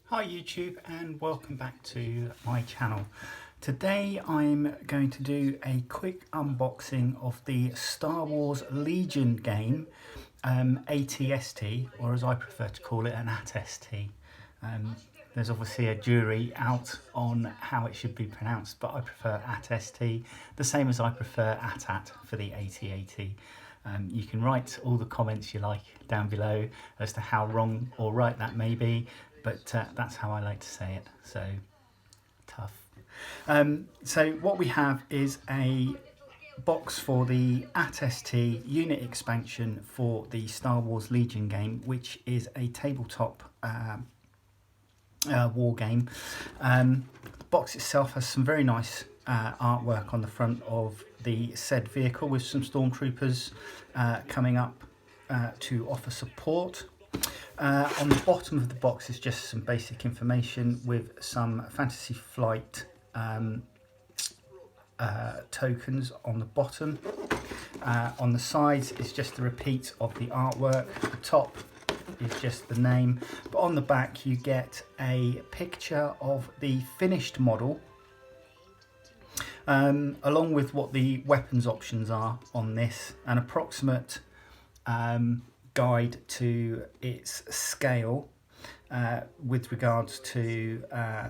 Hi YouTube and welcome back to my channel. Today I'm going to do a quick unboxing of the Star Wars Legion game, ATST, or as I prefer to call it, an ATST. There's obviously a jury out on how it should be pronounced, but I prefer ATST, the same as I prefer ATAT for the AT-AT. You can write all the comments you like down below as to how wrong or right that may be, but that's how I like to say it, so tough. So what we have is a box for the ATST unit expansion for the Star Wars Legion game, which is a tabletop war game. The box itself has some very nice artwork on the front of the said vehicle, with some stormtroopers coming up to offer support. On the bottom of the box is just some basic information with some Fantasy Flight tokens on the bottom. On the sides is just a repeat of the artwork. The top is just the name, but on the back you get a picture of the finished model, along with what the weapons options are on this, an approximate guide to its scale with regards to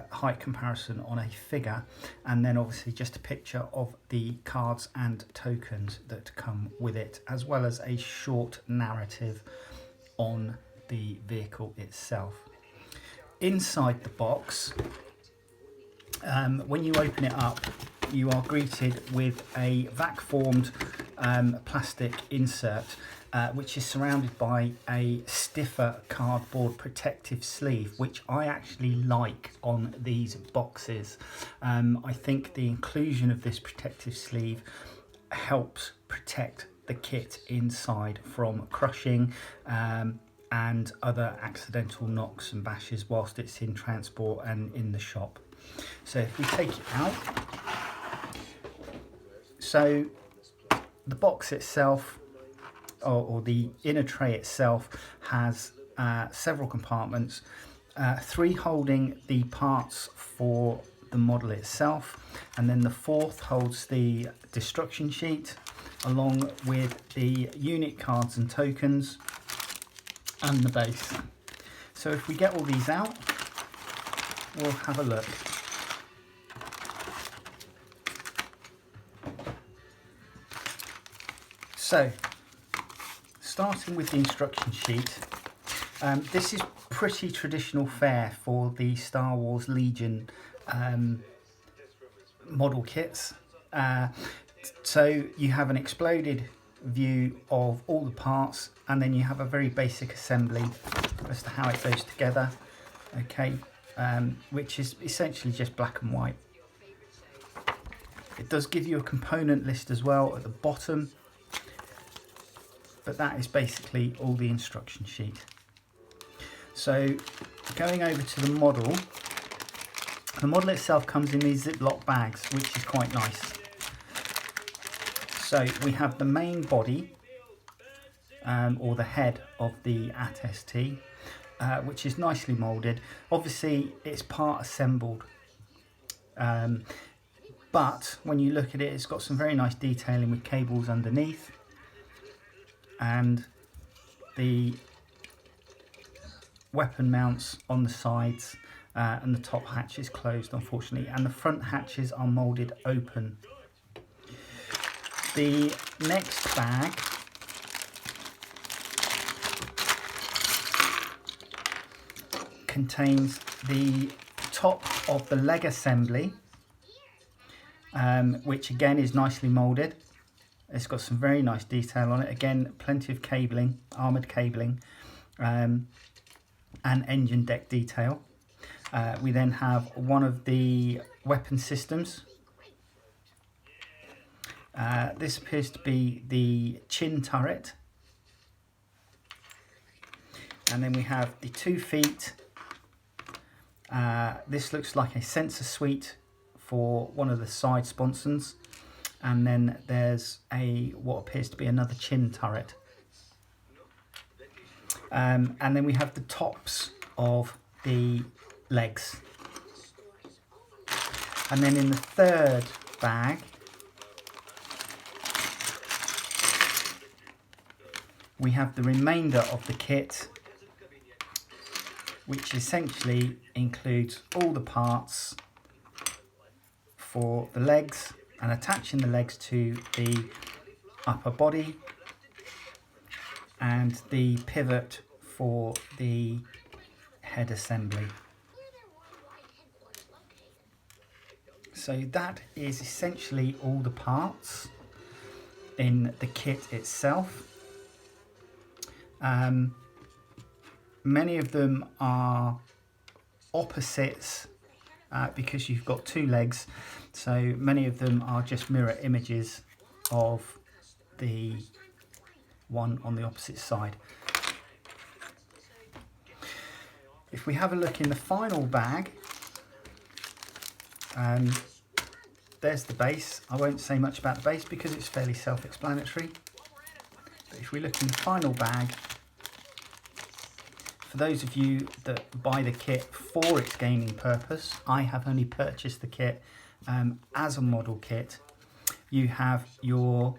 height comparison on a figure, and then obviously just a picture of the cards and tokens that come with it, as well as a short narrative on the vehicle itself. Inside the box, when you open it up, you are greeted with a vac formed plastic insert, which is surrounded by a stiffer cardboard protective sleeve, which I actually like on these boxes. I think the inclusion of this protective sleeve helps protect the kit inside from crushing and other accidental knocks and bashes whilst it's in transport and in the shop. So if we take it out, so the box itself, or the inner tray itself, has several compartments, 3 holding the parts for the model itself, and then the 4th holds the destruction sheet along with the unit cards and tokens and the base. So if we get all these out, we'll have a look. So, starting with the instruction sheet, this is pretty traditional fare for the Star Wars Legion model kits. So you have an exploded view of all the parts, and then you have a very basic assembly as to how it goes together, okay, which is essentially just black and white. It does give you a component list as well at the bottom, but that is basically all the instruction sheet. So going over to the model itself comes in these Ziploc bags, which is quite nice. So we have the main body, or the head of the ATST, which is nicely moulded. Obviously it's part assembled, but when you look at it, it's got some very nice detailing with cables underneath, and the weapon mounts on the sides, and the top hatch is closed, unfortunately, and the front hatches are moulded open. The next bag contains the top of the leg assembly, which again is nicely moulded. It's got some very nice detail on it. Again, plenty of cabling, armoured cabling, and engine deck detail. We then have one of the weapon systems. This appears to be the chin turret. And then we have the 2 feet. This looks like a sensor suite for one of the side sponsons. And then there's what appears to be another chin turret. And then we have the tops of the legs. And then in the third bag, we have the remainder of the kit, which essentially includes all the parts for the legs and attaching the legs to the upper body and the pivot for the head assembly. So that is essentially all the parts in the kit itself. Many of them are opposites because you've got two legs, so many of them are just mirror images of the one on the opposite side. If we have a look in the final bag, there's the base. I won't say much about the base because it's fairly self-explanatory. But if we look in the final bag, for those of you that buy the kit for its gaming purpose, I have only purchased the kit as a model kit. You have your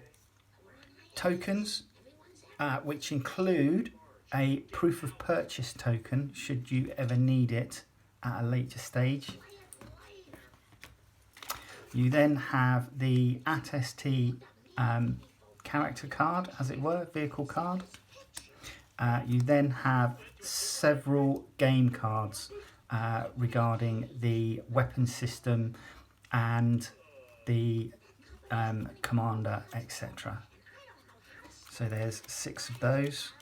tokens, which include a proof of purchase token should you ever need it at a later stage. You then have the @ST character card, as it were, vehicle card. You then have several game cards regarding the weapon system and the commander, etc. So there's 6 of those.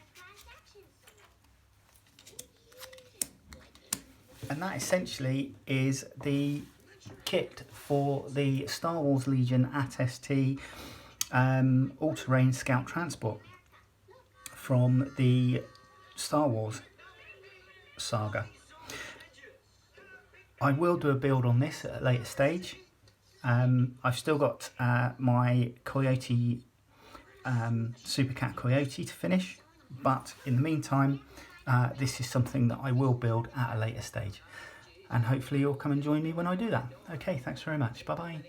And that essentially is the kit for the Star Wars Legion @ST all-terrain scout transport from the Star Wars saga. I will do a build on this at a later stage. I've still got my Coyote, Supercat Coyote to finish, but in the meantime, this is something that I will build at a later stage. And hopefully you'll come and join me when I do that. Okay, thanks very much. Bye-bye.